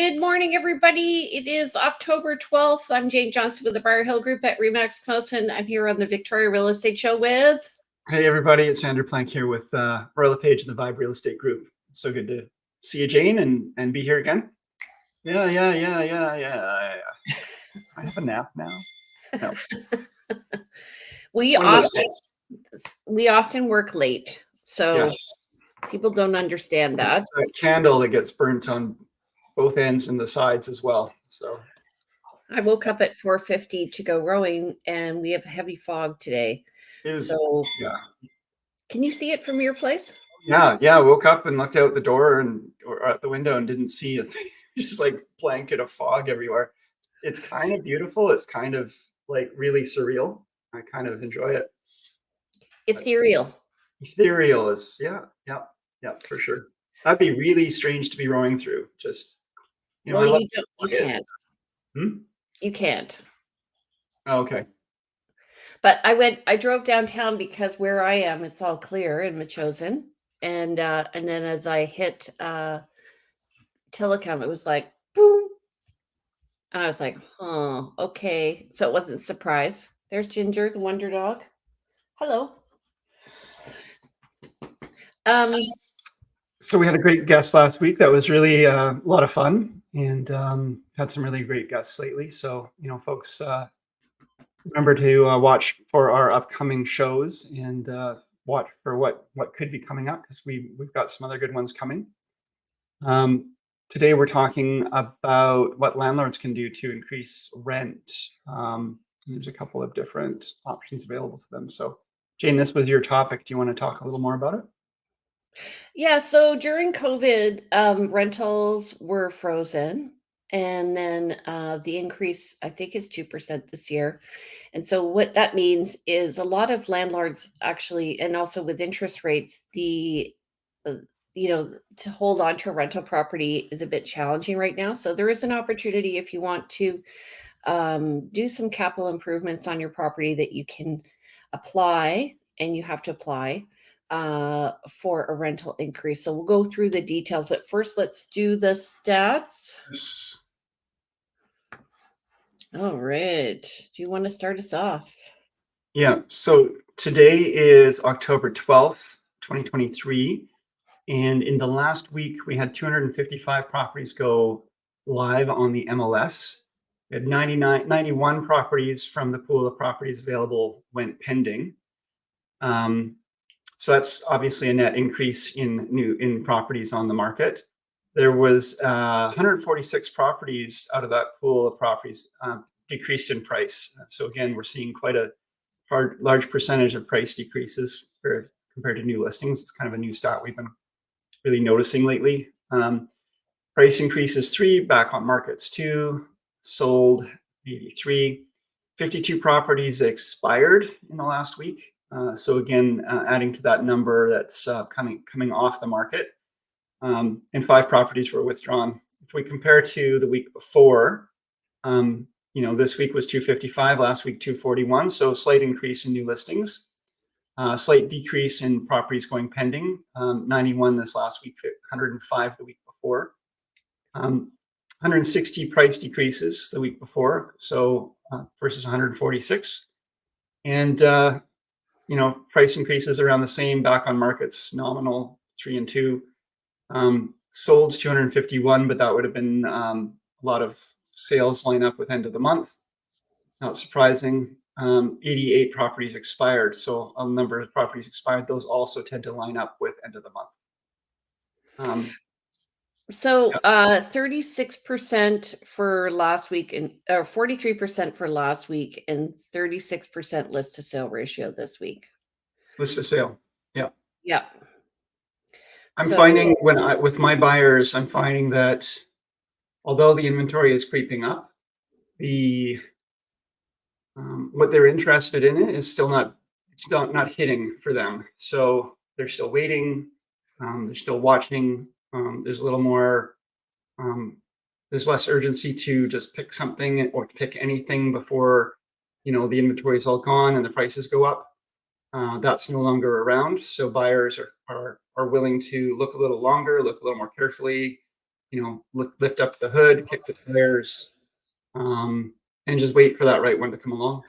Good morning, everybody. It is October 12th. I'm Jane Johnson with the Briar Hill Group at Remax Promotion. I'm here on the Victoria Real Estate Show with... Hey, everybody. It's Andrew Plank here with Roy LePage and the Vibe Real Estate Group. It's so good to see you, Jane, and be here again. Yeah. I have a nap now. No. We often work late, so yes. People don't understand that. It's a candle that gets burnt on both ends and the sides as well. So I woke up at 4:50 to go rowing, and we have a heavy fog today. So yeah. Can you see it from your place? Yeah. I woke up and looked out the door or out the window and didn't see it. Just like blanket of fog everywhere. It's kind of beautiful. It's kind of like really surreal. I kind of enjoy it. Ethereal. Ethereal is yeah, for sure. That'd be really strange to be rowing through. Just you can't. You can't. Oh, okay. But I drove downtown because where I am, it's all clear in Machosen. And then as I hit Telecom, it was like, boom. And I was like, oh, okay. So it wasn't a surprise. There's Ginger, the wonder dog. Hello. So we had a great guest last week. That was really a lot of fun, and had some really great guests lately. So, folks, remember to watch for our upcoming shows and watch for what could be coming up, because we've got some other good ones coming. Today we're talking about what landlords can do to increase rent. There's a couple of different options available to them. So, Jane, this was your topic. Do you want to talk a little more about it? Yeah, so during COVID, rentals were frozen, and then the increase, I think, is 2% this year. And so what that means is a lot of landlords actually, and also with interest rates, to hold on to a rental property is a bit challenging right now. So there is an opportunity if you want to do some capital improvements on your property that you can apply, and you have to apply for a rental increase. So we'll go through the details, but first let's do the stats. Yes. All right. Do you want to start us off? Yeah. So today is October 12th, 2023. And in the last week, we had 255 properties go live on the MLS. We had 91 properties from the pool of properties available went pending. So that's obviously a net increase in properties on the market. There was 146 properties out of that pool of properties decreased in price. So again, we're seeing quite a large percentage of price decreases compared to new listings. It's kind of a new stat we've been really noticing lately. Price increases 3, back on markets 2, sold 83. 52 properties expired in the last week. So again, adding to that number that's coming off the market, and 5 properties were withdrawn. If we compare to the week before, this week was 255, last week 241. So slight increase in new listings, slight decrease in properties going pending, 91 this last week, 105 the week before. 160 price decreases the week before, so versus 146. And price increases around the same, back on markets nominal 3 and 2. Sold 251, but that would have been a lot of sales line up with end of the month. Not surprising. 88 properties expired, so a number of properties expired. Those also tend to line up with end of the month. 36% for last week, and 43% for last week, and 36% list to sale ratio this week. List to sale, yeah. Yeah. I'm finding with my buyers, I'm finding that although the inventory is creeping up, what they're interested in is still not hitting for them. So they're still waiting. They're still watching. There's a little more. There's less urgency to just pick something or pick anything before the inventory is all gone and the prices go up. That's no longer around. So buyers are willing to look a little longer, look a little more carefully, lift up the hood, kick the tires, and just wait for that right one to come along.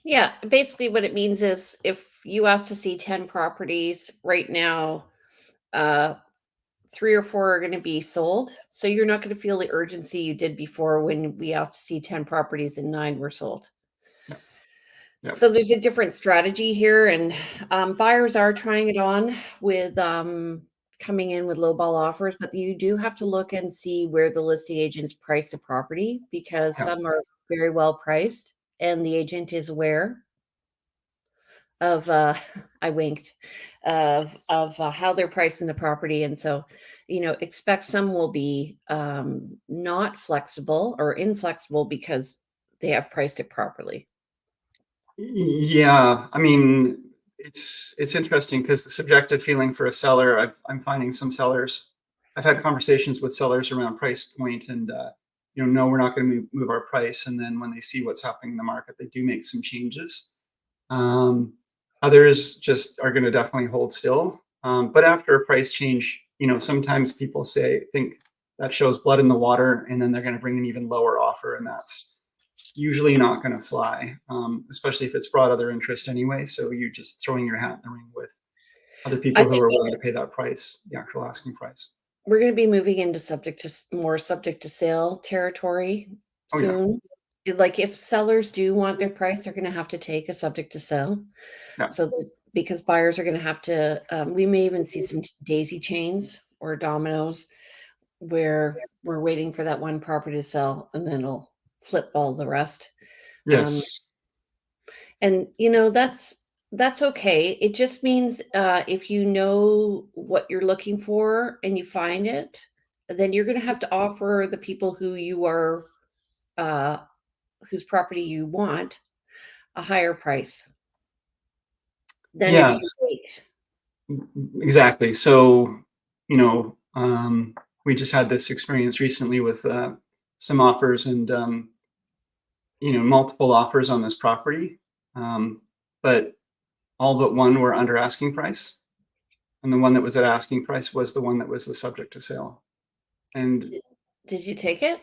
Yeah, basically what it means is if you ask to see 10 properties right now, uh 3 or 4 are going to be sold. So you're not going to feel the urgency you did before when we asked to see 10 properties and 9 were sold. Yeah. Yeah. So there's a different strategy here, and buyers are trying it on with coming in with lowball offers, but you do have to look and see where the listing agents price the property because Yeah. some are very well priced and the agent is aware of I winked of how they're pricing the property, and so expect some will be not flexible or inflexible because they have priced it properly. Yeah, I mean, it's interesting because the subjective feeling for a seller, I'm finding some sellers. I've had conversations with sellers around price point, and no, we're not going to move our price. And then when they see what's happening in the market, they do make some changes. Um, Others just are going to definitely hold still. But after a price change, sometimes people think that shows blood in the water, and then they're going to bring an even lower offer, and that's usually not going to fly, especially if it's brought other interest anyway. So you're just throwing your hat in the ring with other I people who think are willing to pay that price, the actual asking price. we're going to be moving into more subject to sale territory Oh yeah, soon. Like if sellers do want their price, they're going to have to take a subject to sell. yeah, So that because buyers are going to have to, we may even see some daisy chains or dominoes where we're waiting for that one property to sell and then it'll flip all the rest. Um, yes, and that's okay. It just means if you know what you're looking for and you find it, then you're going to have to offer the people who you are, uh, whose property you want, a higher price than if you yes, wait. exactly. So we just had this experience recently with some offers, and multiple offers on this property, but all but one were under asking price, and the one that was at asking price was the one that was the subject to sale. And Did you take it?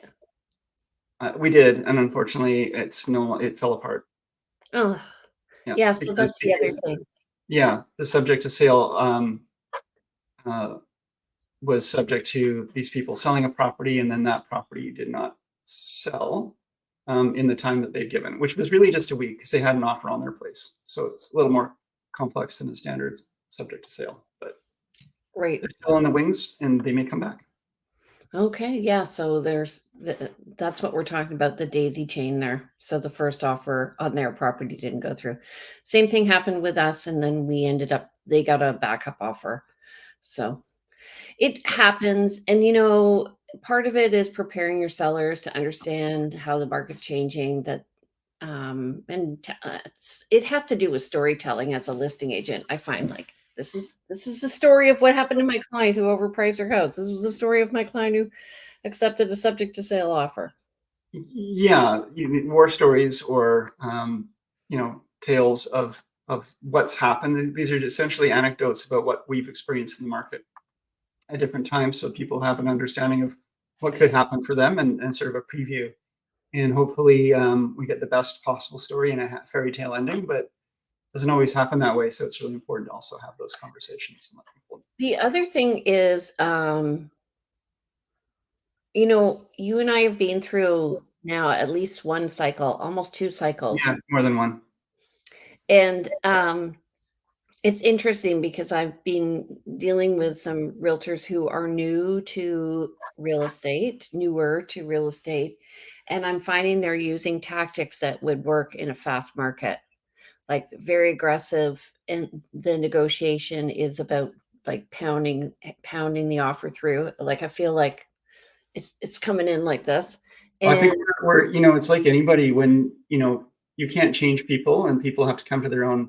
we did, and unfortunately, it fell apart. Oh, Yeah, yeah. So that's the other thing. yeah, the subject to sale uh, was subject to these people selling a property, and then that property did not sell in the time that they'd given, which was really just a week because they had an offer on their place. So it's a little more complex than a standard subject to sale, but Right. they're still in the wings, and they may come back. Okay. Yeah. So that's what we're talking about, the daisy chain there. So the first offer on their property didn't go through. Same thing happened with us. And then they got a backup offer. So it happens. And, part of it is preparing your sellers to understand how the market's changing, it has to do with storytelling as a listing agent. I find like this is the story of what happened to my client who overpriced her house. This was the story of my client who accepted a subject to sale offer. Yeah, war stories or tales of what's happened. These are essentially anecdotes about what we've experienced in the market at different times, so people have an understanding of what could happen for them, and sort of a preview. And hopefully, we get the best possible story and a fairy tale ending, but it doesn't always happen that way. So it's really important to also have those conversations and let people. The other thing is, you and I have been through now at least one cycle, almost two cycles. Yeah, more than one. And it's interesting because I've been dealing with some realtors who are newer to real estate, and I'm finding they're using tactics that would work in a fast market, like very aggressive, and the negotiation is about like pounding the offer through. Like I feel like it's coming in like this. I think And it's like anybody when you can't change people, and people have to come to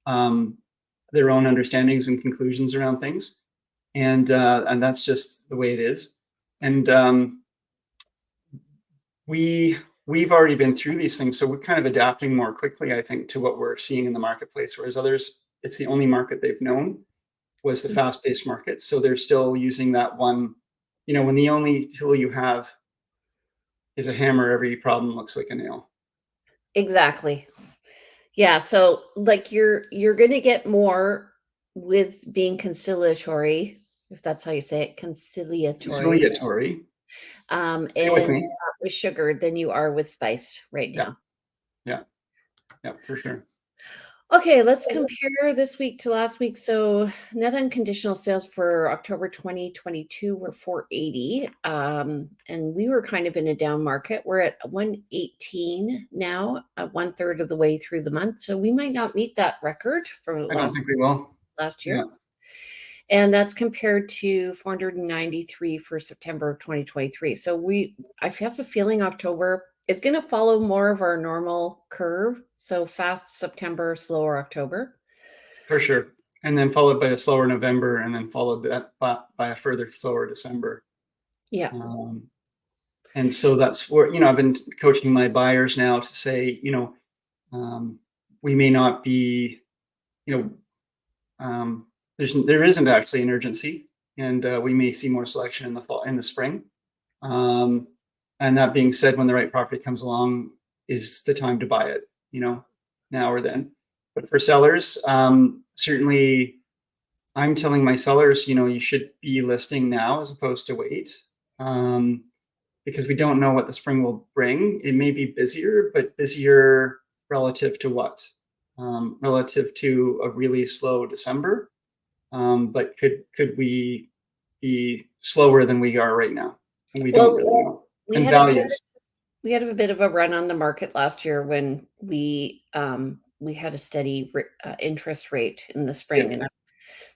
um, their own understandings and conclusions around things, and that's just the way it is. And we've already been through these things, so we're kind of adapting more quickly, I think, to what we're seeing in the marketplace. Whereas others, it's the only market they've known was the fast-paced market, so they're still using that one when the only tool you have is a hammer, every problem looks like a nail. Exactly. Yeah, so like you're going to get more with being conciliatory, if that's how you say it, conciliatory, Conciliatory. Stay with and me. with sugar than you are with spice right Yeah, now. yeah, yeah, for sure. Okay, let's compare this week to last week. So net unconditional sales for October 2022 were 480. And we were kind of in a down market. We're at 118 now, one third of the way through the month. So we might not meet that record from I don't think we will. last Yeah, year. And that's compared to 493 for September of 2023. So I have a feeling October is going to follow more of our normal curve. So fast September, slower October. for sure. And then followed by a slower November, and then followed that by a further slower December. Yeah. And so that's where, I've been coaching my buyers now to say, we may not be, there isn't actually an urgency, and we may see more selection in the fall, in the spring. And that being said, when the right property comes along, is the time to buy it, now or then. But for sellers, certainly I'm telling my sellers, you should be listing now as opposed to wait. Because we don't know what the spring will bring. It may be busier, but busier relative to what? Relative to a really slow December. But could we be slower than we are right now? And we don't really know. And values. We had a bit of a run on the market last year when we had a steady interest rate in the spring, and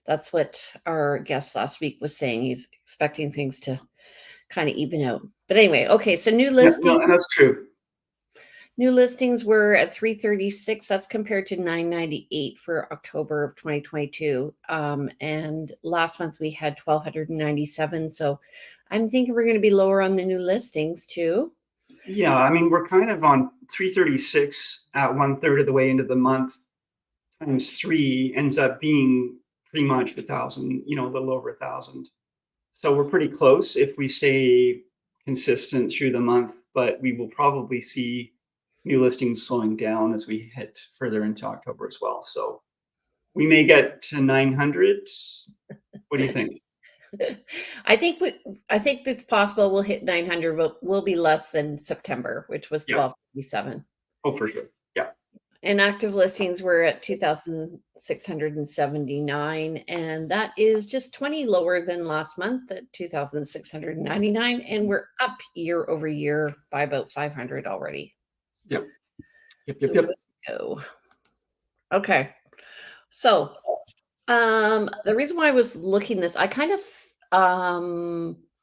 that's what our guest last week was saying. He's expecting things to kind of even out. But anyway, okay, so new listings. No, that's true. New listings were at 336. That's compared to 998 for October of 2022. And last month we had 1,297. So I'm thinking we're going to be lower on the new listings too. Yeah, I mean, we're kind of on 336 at one third of the way into the month, times 3 ends up being pretty much 1,000, a little over 1,000. So we're pretty close if we stay consistent through the month, but we will probably see new listings slowing down as we hit further into October as well. So we may get to 900. What do you think? I think it's possible we'll hit 900, but we'll be less than September, which was 1,257. Oh, for sure. Yeah. And active listings were at 2,679, and that is just 20 lower than last month at 2,699, and we're up year over year by about 500 already. Yep. Go. Okay. So the reason why I was looking this, I kind of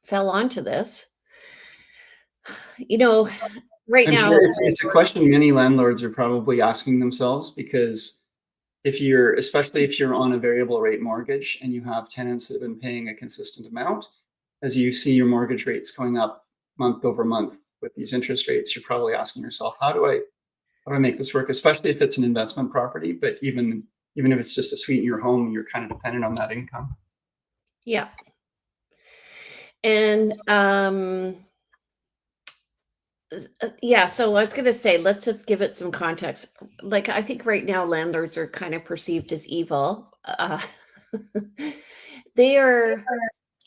fell onto this. Right now, sure it's a question many landlords are probably asking themselves, because especially if you're on a variable rate mortgage and you have tenants that have been paying a consistent amount, as you see your mortgage rates going up month over month with these interest rates, you're probably asking yourself, how do I make this work? Especially if it's an investment property, but even if it's just a suite in your home, you're kind of dependent on that income. Yeah. And yeah, so I was going to say, let's just give it some context. Like, I think right now landlords are kind of perceived as evil. They are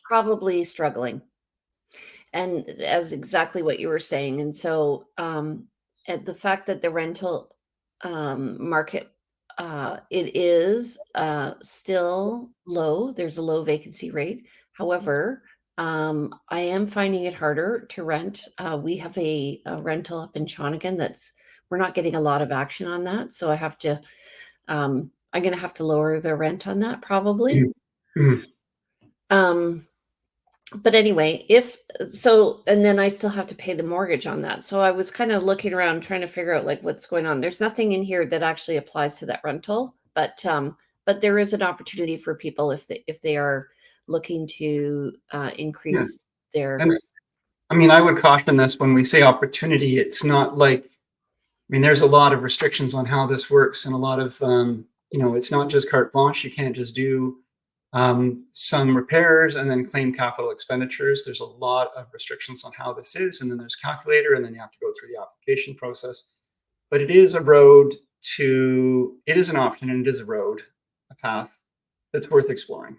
probably struggling, and as exactly what you were saying. And so at the fact that the rental market, it is still low. There's a low vacancy rate. However, I am finding it harder to rent. We have a rental up in Shawnigan we're not getting a lot of action on that. So I have to, I'm going to have to lower the rent on that probably. Mm-hmm. But anyway, and then I still have to pay the mortgage on that. So I was kind of looking around trying to figure out like what's going on. There's nothing in here that actually applies to that rental, but there is an opportunity for people if they are looking to increase their. And I mean, I would caution this when we say opportunity. It's not like, there's a lot of restrictions on how this works, and a lot of, it's not just carte blanche. You can't just do some repairs, and then claim capital expenditures. There's a lot of restrictions on how this is, and then there's calculator, and then you have to go through the application process. But it is a road it is an option, and it is a path that's worth exploring.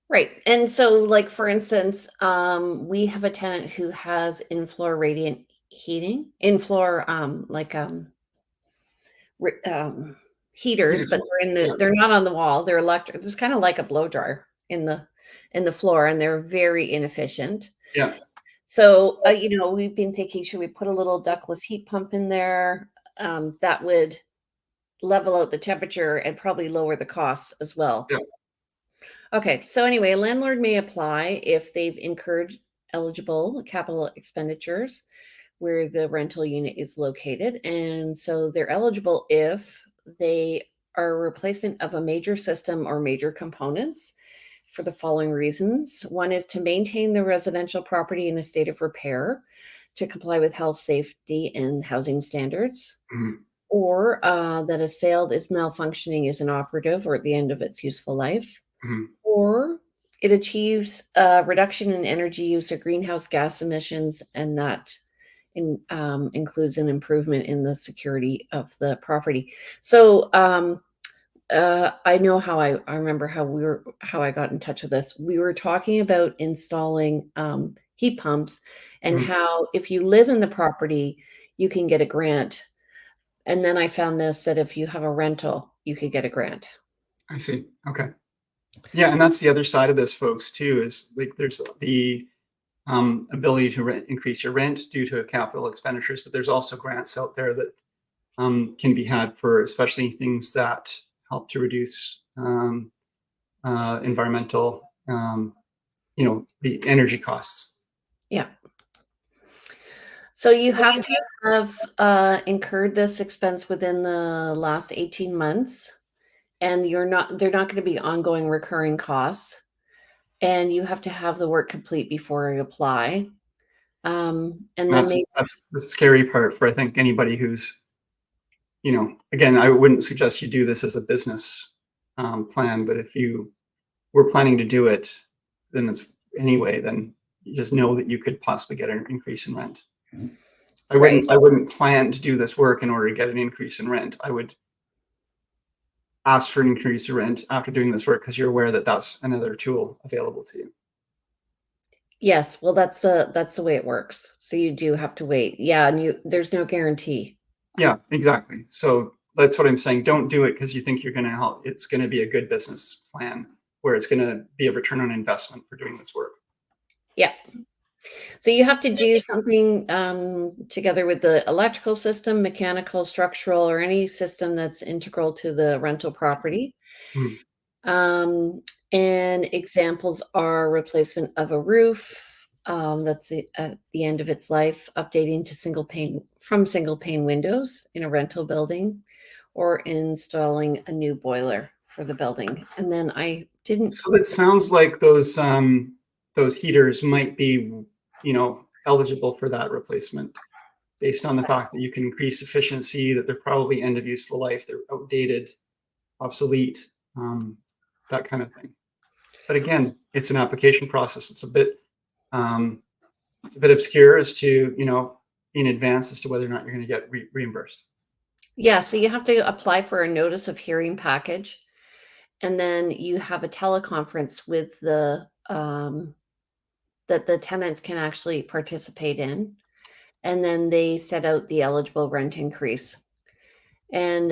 Right. And so, like, for instance, we have a tenant who has in-floor radiant heating, in-floor, heaters, Heated but floor. Yeah, they're not on the wall. They're electric. It's kind of like a blow dryer in the floor, and they're very inefficient. yeah, So, we've been thinking, should we put a little ductless heat pump in there? That would level out the temperature and probably lower the costs as well. yeah. Okay, so anyway, a landlord may apply if they've incurred eligible capital expenditures where the rental unit is located. And so they're eligible if they are a replacement of a major system or major components for the following reasons. One is to maintain the residential property in a state of repair to comply with health, safety, and housing standards, Mhm, or that has failed, is malfunctioning, is inoperative, or at the end of its useful life, mhm, or it achieves a reduction in energy use or greenhouse gas emissions, and that includes an improvement in the security of the property. So I know I remember how I got in touch with this. We were talking about installing heat pumps, and mhm. how if you live in the property, you can get a grant. And then I found this, that if you have a rental, you could get a grant. I see. Okay. Yeah, and that's the other side of this, folks, too, is like there's the ability to increase your rent due to capital expenditures, but there's also grants out there that can be had for especially things that help to reduce environmental, the energy costs. Yeah. So you have to have incurred this expense within the last 18 months, and they're not going to be ongoing recurring costs. And you have to have the work complete before you apply. And And then that's the scary part for I think anybody who's, again, I wouldn't suggest you do this as a business plan, but if you were planning to do it, then you just know that you could possibly get an increase in rent. right. I wouldn't plan to do this work in order to get an increase in rent. I would ask for an increase in rent after doing this work because you're aware that that's another tool available to you. Yes, well, that's the way it works. So you do have to wait. Yeah, and there's no guarantee. Yeah, exactly. So that's what I'm saying. Don't do it because you think you're going to help. It's going to be a good business plan where it's going to be a return on investment for doing this work. Yeah. So you have to do something together with the electrical system, mechanical, structural, or any system that's integral to the rental property. Mhm, Um, and examples are replacement of a roof that's at the end of its life, updating to single pane windows in a rental building, or installing a new boiler for the building. And then I didn't. So it sounds like those heaters might be, eligible for that replacement based on the fact that you can increase efficiency, that they're probably end of useful life, they're outdated, obsolete, that kind of thing. But again, it's an application process. Um, it's a bit obscure as to, in advance as to whether or not you're going to get reimbursed. Yeah, so you have to apply for a notice of hearing package, and then you have a teleconference with that the tenants can actually participate in, and then they set out the eligible rent increase. And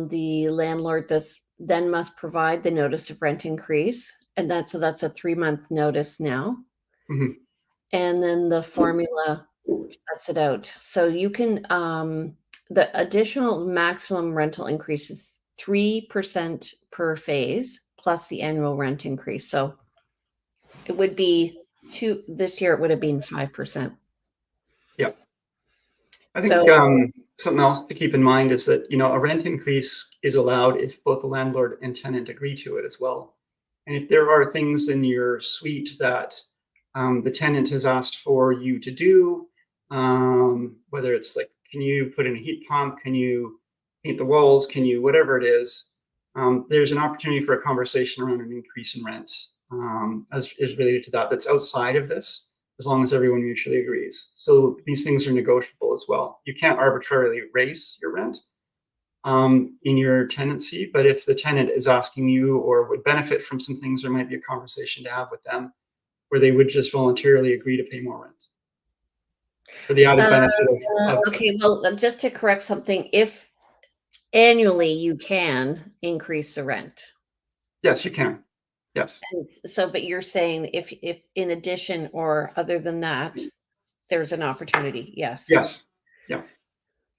the landlord then must provide the notice of rent increase, and that's a 3-month notice now. Mhm. And then the formula sets it out. So you can the additional maximum rental increase is 3% per phase plus the annual rent increase. So it would be this year it would have been 5%. Yeah. I think So something else to keep in mind is that a rent increase is allowed if both the landlord and tenant agree to it as well. And if there are things in your suite that the tenant has asked for you to do, whether it's like, can you put in a heat pump? Can you paint the walls? Can you whatever it is? there's an opportunity for a conversation around an increase in rent as is related to that. That's outside of this, as long as everyone mutually agrees. So these things are negotiable as well. You can't arbitrarily raise your rent in your tenancy, but if the tenant is asking you or would benefit from some things, there might be a conversation to have with them where they would just voluntarily agree to pay more rent for the added benefit of Okay, well, just to correct something, if annually you can increase the rent. yes, you can. Yes. And so, but you're saying if in addition or other than that, there's an opportunity. Yes. Yes. Yeah.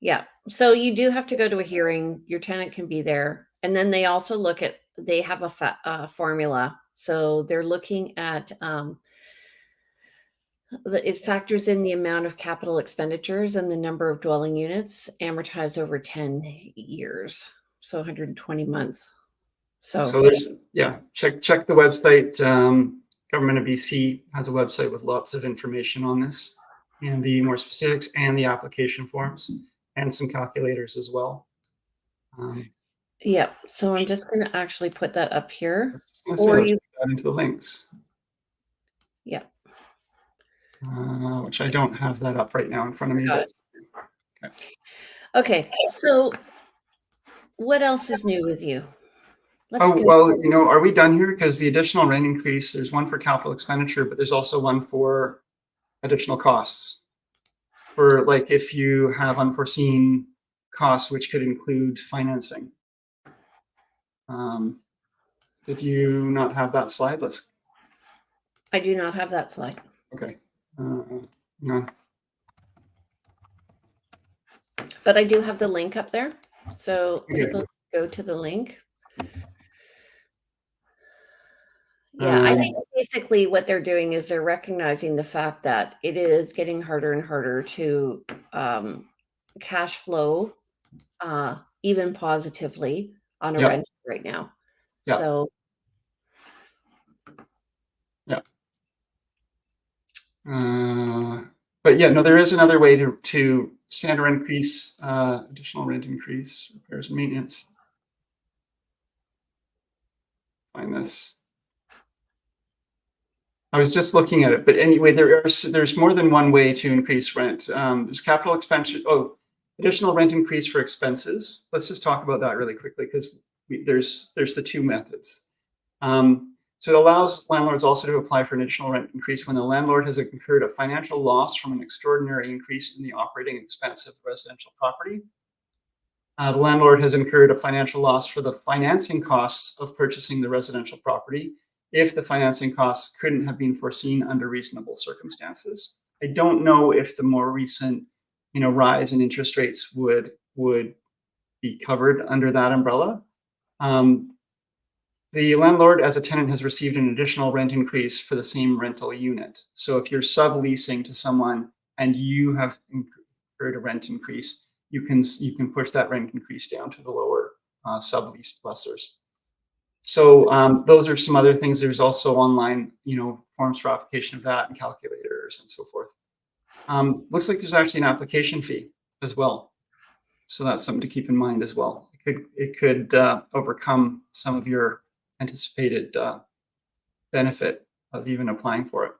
Yeah. So you do have to go to a hearing. Your tenant can be there. And then they also look at, they have a formula. So they're looking at, it factors in the amount of capital expenditures and the number of dwelling units amortized over 10 years. So 120 months. So there's, yeah, check the website. Government of BC has a website with lots of information on this and the more specifics and the application forms and some calculators as well. Yeah. So I'm just going to actually put that up here. Let's Or put you, that into the links, yeah, which I don't have that up right now in front of me. got But it. Okay. So what else is new with you? Let's go. well, are we done here? Because the additional rent increase, there's one for capital expenditure, but there's also one for additional costs. For like if you have unforeseen costs, which could include financing. Did you not have that slide? I do not have that slide. Okay. No. But I do have the link up there. So Okay. people go to the link. Yeah, I think basically what they're doing is they're recognizing the fact that it is getting harder and harder to cash flow even positively on a rent right now. Yeah. So yeah. But yeah, no, there is another way to standard increase, additional rent increase, repairs and maintenance. Find this. I was just looking at it, but anyway, there's more than one way to increase rent. There's capital expenditure. Oh, additional rent increase for expenses. Let's just talk about that really quickly because there's the two methods. So it allows landlords also to apply for an additional rent increase when the landlord has incurred a financial loss from an extraordinary increase in the operating expense of the residential property. The landlord has incurred a financial loss for the financing costs of purchasing the residential property if the financing costs couldn't have been foreseen under reasonable circumstances. I don't know if the more recent, rise in interest rates would be covered under that umbrella. The landlord as a tenant has received an additional rent increase for the same rental unit. So if you're subleasing to someone and you have incurred a rent increase, you can push that rent increase down to the lower subleased lessors. So those are some other things. There's also online, forms for application of that and calculators and so forth. Looks like there's actually an application fee as well. So that's something to keep in mind as well. It could overcome some of your anticipated benefit of even applying for it.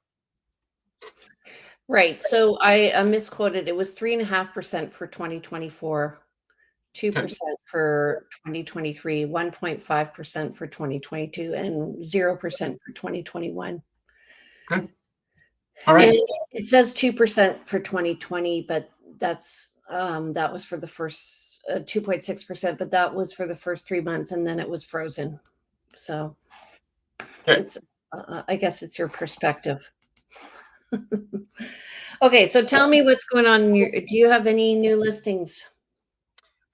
right. So I misquoted. It was 3.5% for 2024, 2% for 2023, 1.5% for 2022, and 0% for 2021. Okay. All right. And it says 2% for 2020, but that's that was for the first 2.6%, but that was for the first 3 months, and then it was frozen. So it's I guess it's your perspective. Okay, so tell me what's going on. Do you have any new listings?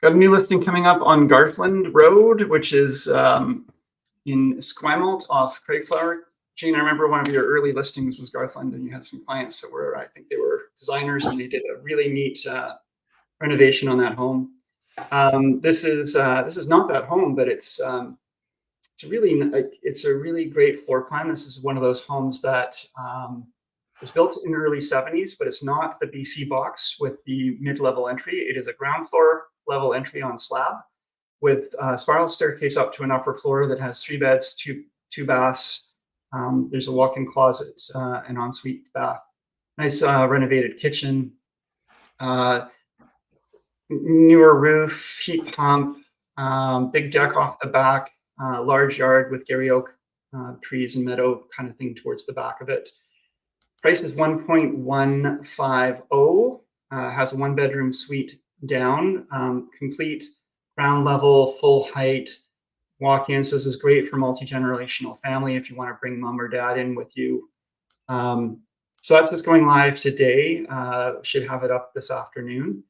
Got a new listing coming up on Garthland Road, which is in Esquimalt off Craigflower. Jane, I remember one of your early listings was Garthland, and you had some clients that were, I think they were designers, and they did a really neat renovation on that home. This is not that home, but it's a really great floor plan. This is one of those homes that was built in the early 70s, but it's not the BC box with the mid-level entry. It is a ground floor level entry on slab with a spiral staircase up to an upper floor that has 3 beds, two baths. There's a walk-in closet, an ensuite bath. Nice renovated kitchen. Newer roof, heat pump, big deck off the back, large yard with Gary oak trees and meadow kind of thing towards the back of it. Price is 1.150. Has a 1-bedroom suite down, complete ground level, full height, walk-ins. This is great for multi-generational family if you want to bring mom or dad in with you. So that's what's going live today. Should have it up this afternoon.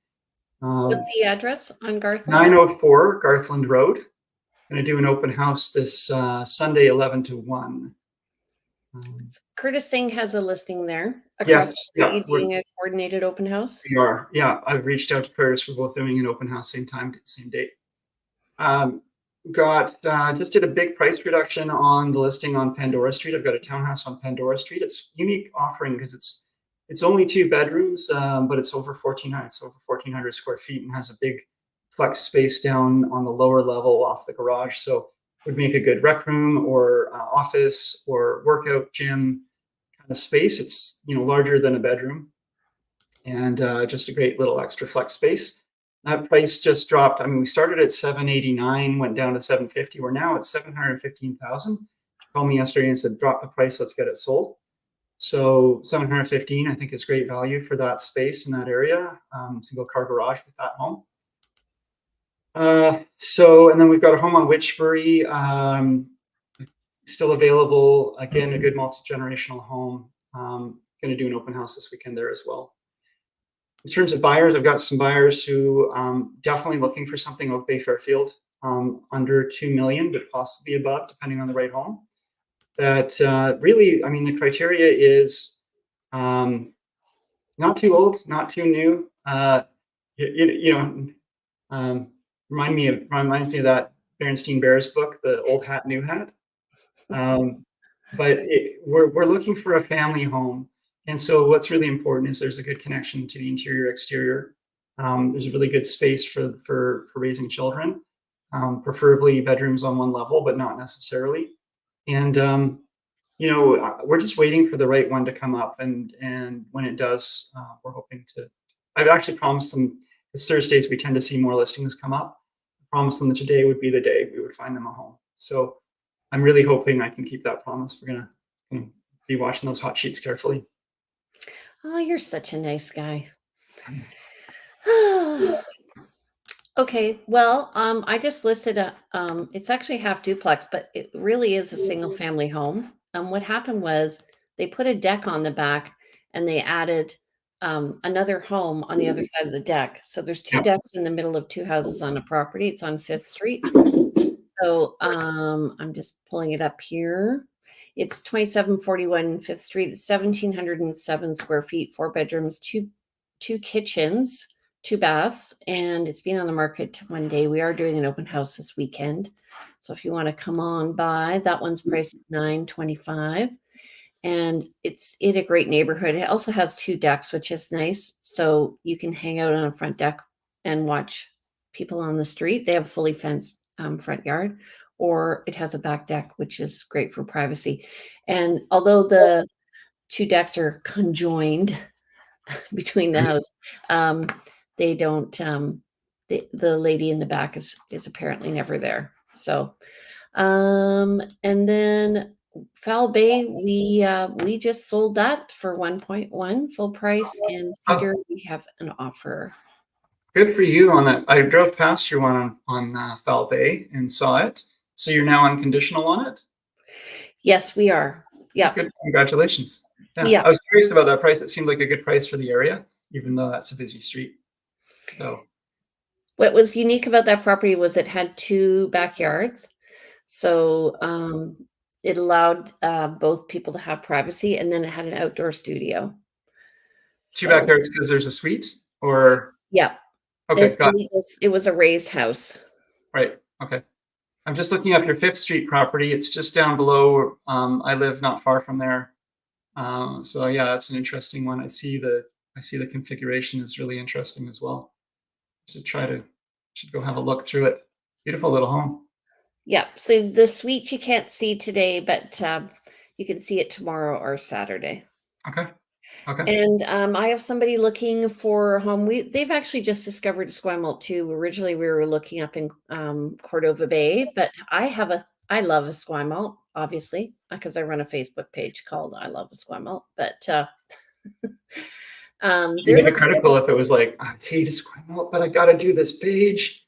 What's the address on Garthland? 904 Garthland Road. Going to do an open house this Sunday, 11 to 1. Curtis Singh has a listing there. Yes, Are you doing a coordinated open house? We are. Yeah, I've reached out to Curtis. We're both doing an open house same time, same date. Just did a big price reduction on the listing on Pandora Street. I've got a townhouse on Pandora Street. It's unique offering because it's only 2 bedrooms, but it's over 1,400. It's over 1,400 square feet and has a big flex space down on the lower level off the garage. So would make a good rec room or office or workout gym kind of space. It's larger than a bedroom, and just a great little extra flex space. That price just dropped. I mean, we started at 789, went down to 750. We're now at 715,000. Called me yesterday and said, drop the price, let's get it sold. So 715, I think is great value for that space in that area. Single car garage with that home. And then we've got a home on Witchbury, still available. Again, a good multi-generational home. Going to do an open house this weekend there as well. In terms of buyers, I've got some buyers who definitely looking for something Oak Bay Fairfield, under 2 million, but possibly above, depending on the right home. That really, I mean, the criteria is not too old, not too new. Reminds me of that Berenstein Bears book, The Old Hat, New Hat. But we're looking for a family home. And so what's really important is there's a good connection to the interior, exterior. There's a really good space for raising children, preferably bedrooms on one level, but not necessarily. And, we're just waiting for the right one to come up. And when it does, we're hoping to, I've actually promised them, it's Thursdays, we tend to see more listings come up. I promised them that today would be the day we would find them a home. So I'm really hoping I can keep that promise. We're going to be watching those hot sheets carefully. Oh, you're such a nice guy. Okay, well, I just listed it's actually half duplex, but it really is a single family home. What happened was they put a deck on the back and they added another home on the other side of the deck. So there's 2 decks in the middle of 2 houses on a property. It's on 5th Street. So I'm just pulling it up here. It's 2741 5th Street. It's 1,707 square feet, 4 bedrooms, two kitchens, 2 baths, and it's been on the market 1 day. We are doing an open house this weekend. So if you want to come on by, that one's priced $925. And it's in a great neighborhood. It also has 2 decks, which is nice. So you can hang out on a front deck and watch people on the street. They have fully fenced front yard, or it has a back deck, which is great for privacy. And although the 2 decks are conjoined between the house, they don't, the lady in the back is apparently never there. So, and then Foul Bay, we just sold that for 1.1 full price, and Cedar, we have an offer. Good for you on that. I drove past your one on Foul Bay and saw it. So you're now unconditional on it? Yes, we are. Yeah. Good. Congratulations. Yeah. I was curious about that price. It seemed like a good price for the area, even though that's a busy street. So what was unique about that property was it had 2 backyards. So it allowed both people to have privacy, and then it had an outdoor studio. 2 backyards because there's a suite, or? Yeah. Okay. It was a raised house. Right. Okay. I'm just looking up your 5th Street property. It's just down below. I live not far from there. So yeah, that's an interesting one. I see the configuration is really interesting as well. Should go have a look through it. Beautiful little home. Yeah. So the suite you can't see today, but you can see it tomorrow or Saturday. Okay. Okay. And I have somebody looking for a home. They've actually just discovered Esquimalt too. Originally, we were looking up in Cordova Bay, but I love Esquimalt, obviously, because I run a Facebook page called "I Love Esquimalt." But You they're get looking. hypocritical if it was like, I hate Esquimalt, but I got to do this page.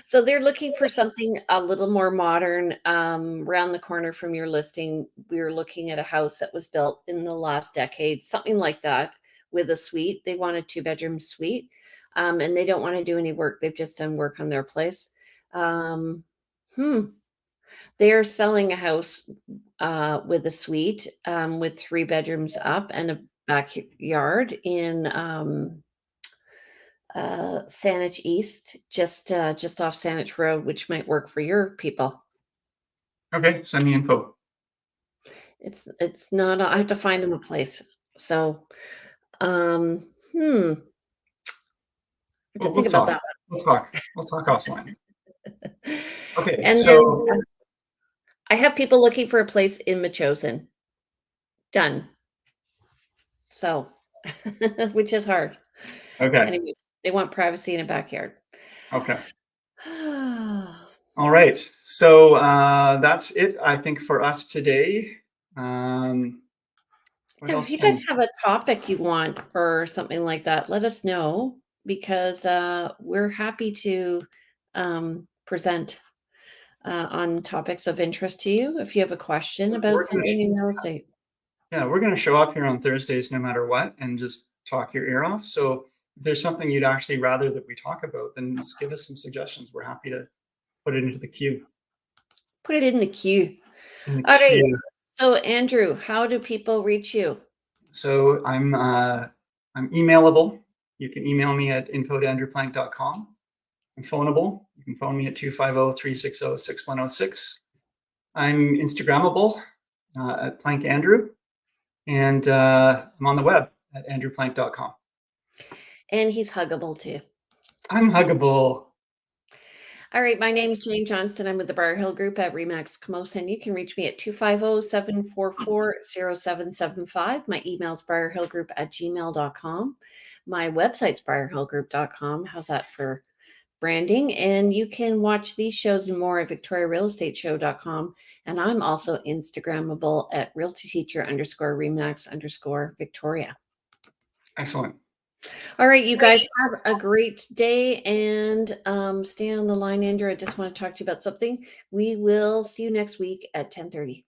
So they're looking for something a little more modern. Around the corner from your listing, we were looking at a house that was built in the last decade, something like that, with a suite. They want a 2-bedroom suite, and they don't want to do any work. They've just done work on their place. Um, they are selling a house with a suite with 3 bedrooms up and a backyard in Saanich East, just off Saanich Road, which might work for your people. Okay, send me info. It's not. I have to find them a place. So, um, hmm, I have to We'll, think we'll about talk. that We'll talk. We'll talk offline. one. Okay, And then so I have people looking for a place in Machosen. Done. So, which is hard. okay, Anyway, they want privacy in a backyard. okay. Yeah, All right. So that's it, I think, for us today. Um, what if else you guys can have a topic you want or something like that, let us know because we're happy to present on topics of interest to you. If you have a question about we're gonna something in real estate, yeah, we're gonna show up here on Thursdays no matter what and just talk your ear off. So if there's something you'd actually rather that we talk about, then just give us some suggestions. We're happy to put it into the queue. put it in the queue. In the All right. queue. So, Andrew, how do people reach you? So I'm emailable. You can email me at info@andrewplank.com. I'm phoneable. You can phone me at 250-360-6106. I'm Instagrammable at Plank Andrew, and I'm on the web at andrewplank.com. And he's huggable too. I'm huggable. All right, my name is Jane Johnston. I'm with the Briar Hill Group at Remax Camosun. You can reach me at 250-744-0775. My email is briarhillgroup@gmail.com. My website's briarhillgroup.com. How's that for branding? And you can watch these shows and more at victoriarealestateshow.com. And I'm also Instagrammable at realtyteacher_Remax_Victoria. Excellent. All right, you guys have a great day and stay on the line, Andrew. I just want to talk to you about something. We will see you next week at 10:30.